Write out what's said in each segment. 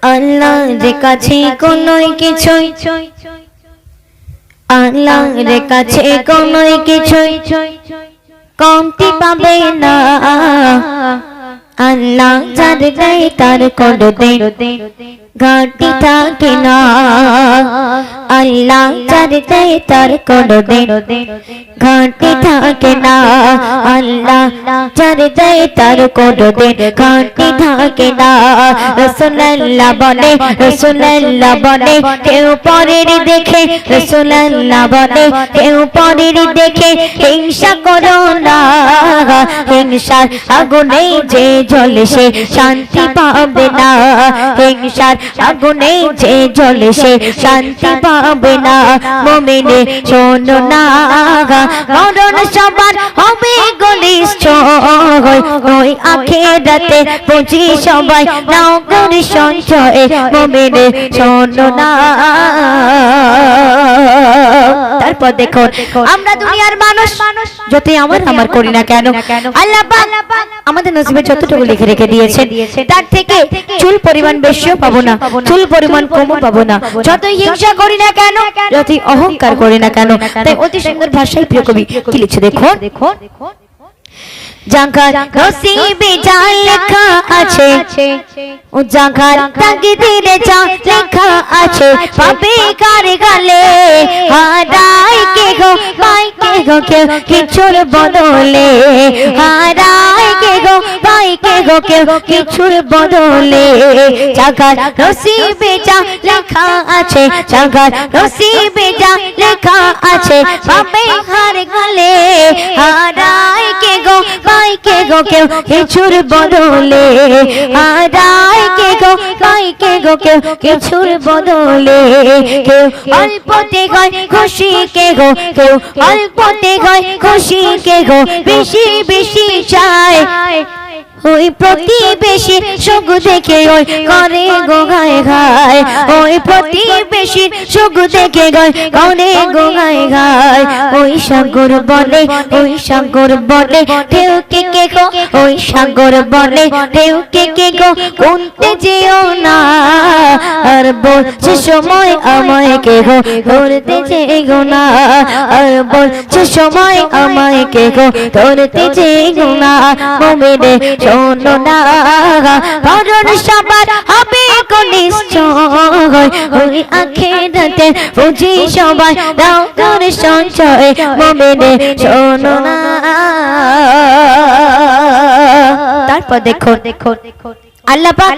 আল্লাহর কাছে কোনোই কিছুই আল্লাহর কাছে কোনোই কিছুই কমতি পাবে না। আল্লাহ যার দেয় তার কোনো দিন ঘাটতি থাকে না। আল্লাহ যার দেয় তার কোনো দিন ঘাটতি থাকে না। আল্লাহ যার দেয় তার কোনো দিন ঘাটতি থাকে না। রাসূলুল্লাহ বলে, রাসূলুল্লাহ বলে কেউ পরের দেখে, রাসূলুল্লাহ বলে কেউ পরের দেখে হিংসা করো না। হিংসার আগুনে যে জ্বলে সে শান্তি পাবে না। হিংসার আগুনে যে জ্বলে সে শান্তি পাবে না। মুমিনে শোনো না, মরণ সবার হবে ঘনিষ্ঠ। ওই আখিরাতে পুঁজি সবাই নাও করে সঞ্চয়। মুমিনে শোনো না। তারপর দেখো, আমরা দুনিয়ার মানুষ যতই আমার করি না কেন, আল্লাহ পাক আমাদের নসিবে যতটুকু লিখে রেখে দিয়েছেন তার থেকে চুল পরিমাণ বেশিও পাবো না, চুল পরিমাণ কমও পাবো না। যতই হিংসা করি না কেন, যতই অহংকার করি না কেন। তাই অতি সুন্দর ভাষায় প্রিয় কবি কি লিখছে দেখো, জাগার নসিবে যা লেখা আছে, ও জাগার তাকদীরে যা লেখা আছে, পাবে কার গালে হারায় কে গো পাই কে গো কেউ কিছুর বদলে। হারায় কে গো পাই কে গো কেউ কিছুর বদলে। জাগার নসিবে যা লেখা আছে, জাগার নসিবে যা লেখা আছে, পাবে কার গালে হারায় কে গো পাই কে গো কেউ কিছুর বদলে। হারায় কে গো পাই কে গো কেউ কিছুর বদলে। কেউ অল্পতে হয় খুশি কে গো, কেউ অল্পতে হয় খুশি কে গো বেশি বেশি চায়। ওই প্রতিবেশী সুখ দেখে ওই করে গো গায় গায়। ওই প্রতিবেশী সুখ দেখে গায় করে গো গায় গায়। ওই সাগর বলে, ওই সাগর বলে ঢেউ কে কে গো, ওই সাগর বলে ঢেউ কে কে গো কোনতে যেও না। আর বলছে সময় আমায় কে গো ধরতে যেও না। আর বলছে সময় আমায় কে গো ধরতে যেও না। মুমিনে শোনো না, মরণ সবার হবে ঘনিষ্ঠ। ওই আখিরাতে পুঁজি সবাই দাও করে সঞ্চয়। মুমিনে শোনো না। তারপর দেখো, আল্লাহ পাক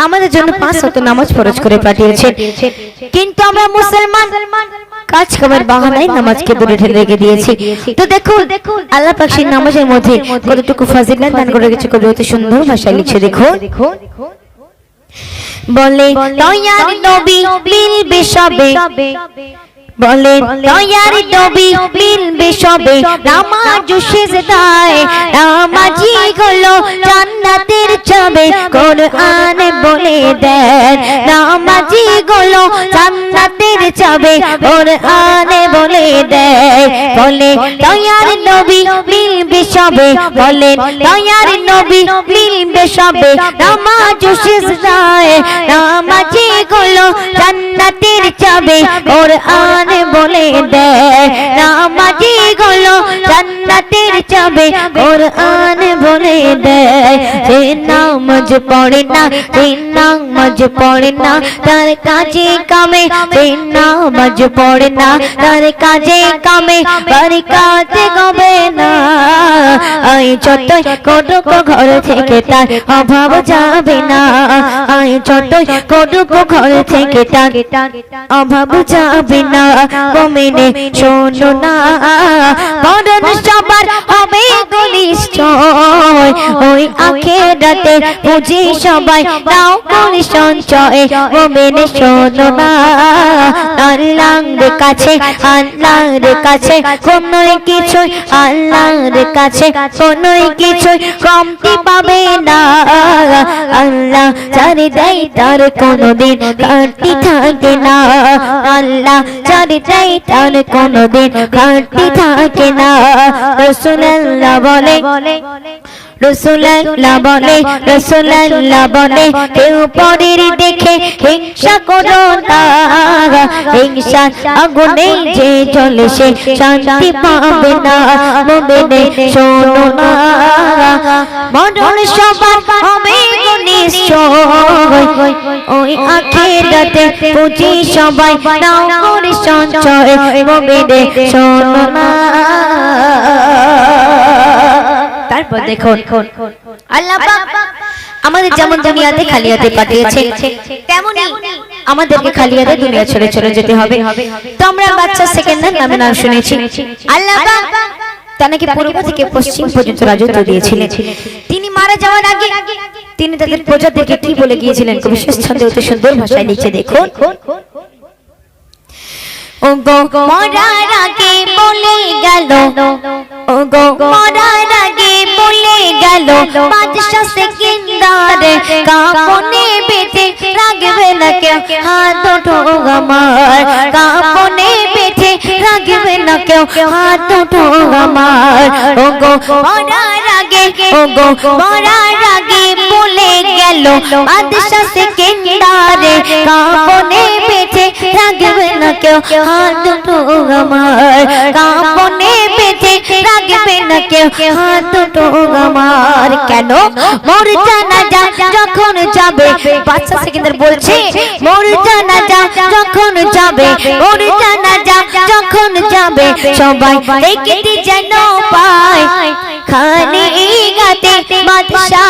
আমাদের জন্য 5 ওয়াক্ত নামাজ ফরজ করে পাঠিয়েছেন, কিন্তু আমরা মুসলমান কাজ কামের বাহানায় নামাজকে দূরে ঠেলে রেখে দিয়েছি। তো দেখো আল্লাহ পাক সেই নামাজের মধ্যে কতটুকু ফজিলত দান করে গেছে, কত সুন্দর ভাষায় লিখছে দেখো। বলে দয়ার নবী মিলবে সবে, বলে দয়ার নবী মিলবে সবে নামাজ সিজদায়। নামাজি হলো জান্নাতের চাবি কোরআন বলে দেন। নামাজি হলো জান্নাতের চাবি কোরআন বলে দেয়। বলে দয়ার নবী মিলবে সবে, বলে দয়ার নবী মিলবে সবে নামাজ সিজদায়। নামাজি হলো জান্নাতের চাবি কোরআন বলে দেয়। নামাজি হলো জান্নাতের চাবি কোরআন বলে দেয়। যে নামাজ পড়ে না, যে নামাজ পড়ে না তার কাজে কামে, যে নামাজ পড়ে না তার কাজে কামে বরকত হবে না। আই যতই করুক ঘর থেকে তার অভাব যাবে না। আই যতই করুক ঘর থেকে তার অভাব যাবে না। মুমিনে শোনো না, মরণ সবার হবে ঘনিষ্ঠ। ওই আখিরাতে পুঁজি সবাই নাও করে সঞ্চয়। মুমিনে শোনো না, আল্লাহর কাছে, আল্লাহর কাছে কোনোই কিছুই, আল্লাহর কাছে কোনোই কিছুই কমতি পাবে না। আল্লাহ যার দেয় তার কোনদিন ঘাটতি থাকে না আল্লাহ যার দেয় তার কোনদিন ঘাটতি থাকে না রাসূলুল্লাহ বলে রাসূলুল্লাহ বলে রাসূলুল্লাহ বলে কেউ পরের দেখে হিংসা করো না হিংসা আগুনে যে জ্বলে সে শান্তি পাবে না মুমিনে শোনো না মরণ সবার হবে নিশ্চয় ওই আখিরাতে পুঁজি সবাই নাও করে সঞ্চয় মুমিনে শোনো না তারপর দেখুন আল্লাহ পাক আমাদের যেমন দুনিয়াতে খালি হাতে পাঠিয়েছে তেমনি আমাদেরকে খালি হাতে দুনিয়া ছেড়ে চলে যেতে হবে তো আমরা বাচ্চা সেকেন্ডের নামে নাম শুনেছি আল্লাহ পাক তাকে পূর্ব থেকে পশ্চিম পর্যন্ত রাজত্ব দিয়েছিলেন তিনি মারা যাওয়ার আগে তিনি তাদের প্রজাদেরকে কি বলে গিয়েছিলেন কবি শেষ ছন্দে অতি সুন্দর ভাষায় লিখে দেখুন ও গো মরার আগে বলে গেল ও গো মরার আগে বলে গেল বাদশা সেকেন্দার কাপনে বেঁধে রাখবে না কেউ হাত ওঠো আমার কাপনে বেঁধে রাখবে না কেউ হাত ওঠো আমার ও গো মরার আগে ও গো মরার আগে বলে গেল বাদশা সেকেন্দার কাপনে বেঁধে রাখবে না কেউ হাত ওঠো আমার কাপনে বেঁধে রাখবে না কেউ হাত ওঠো আমার কেন মোর জানাজা যখন যাবে বাদশা সেকেন্দার বলছে মোর জানাজা যখন যাবে মোর জানাজা যখন যাবে সবাই দেখতে যেন পায় খানে গাতে বাদশা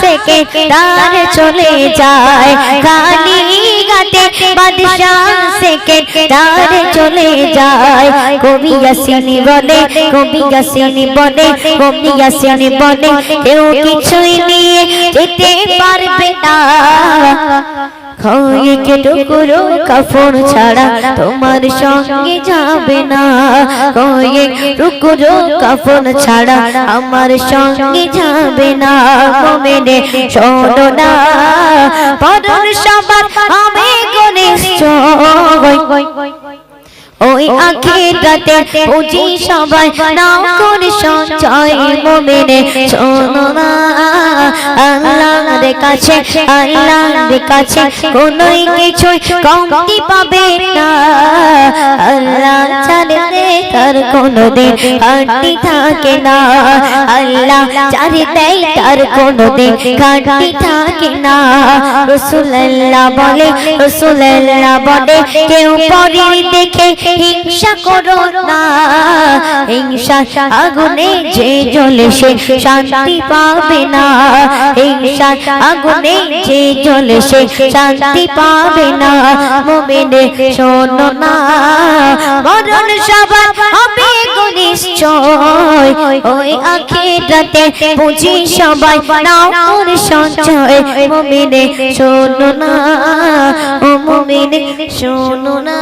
সেকেন্দার চলে যায় খালি গাতে বাদশা সেকেন্দার চলে যায় কবি ইয়াসিনী বলে কবি ইয়াসিনী বলে কবি ইয়াসিনী বলে কেউ কিছুই নিয়ে যেতে পারবে না কয়েক টুকরো কাফন ছাড়া তোমার সঙ্গে যাবে না কয়েক টুকরো কাফন ছাড়া আমার সঙ্গে যাবে না মুমিনে শোনো না পরন সবার হবে নিশ্চয় ওই আখিরাতে পুঁজি সবাই নাও করে সঞ্চয় মুমিনে শোনো না আল্লাহর কাছে কোনোই কিছুই কমতি পাবে না আল্লাহ ছাড়লে তার কোনোদিন ঘাটতি থাকে না আল্লাহ ছাড়ে দেয় তার কোনোদিন ঘাটতি থাকে না রাসূলুল্লাহ বলে কেউ পরের দেখে হিংসা করো না হিংসা আগুনে যে জ্বলে সে শান্তি পাবে না হিংসা আগুনে যে জ্বলে সে শান্তি পাবে না মুমিনে শোনো না মরণ সবার হবে নিশ্চয় ওই আখিরাতে পুঁজি সবাই নাও করে সঞ্চয় মুমিনে শোনো না ও মুমিনে শোনো না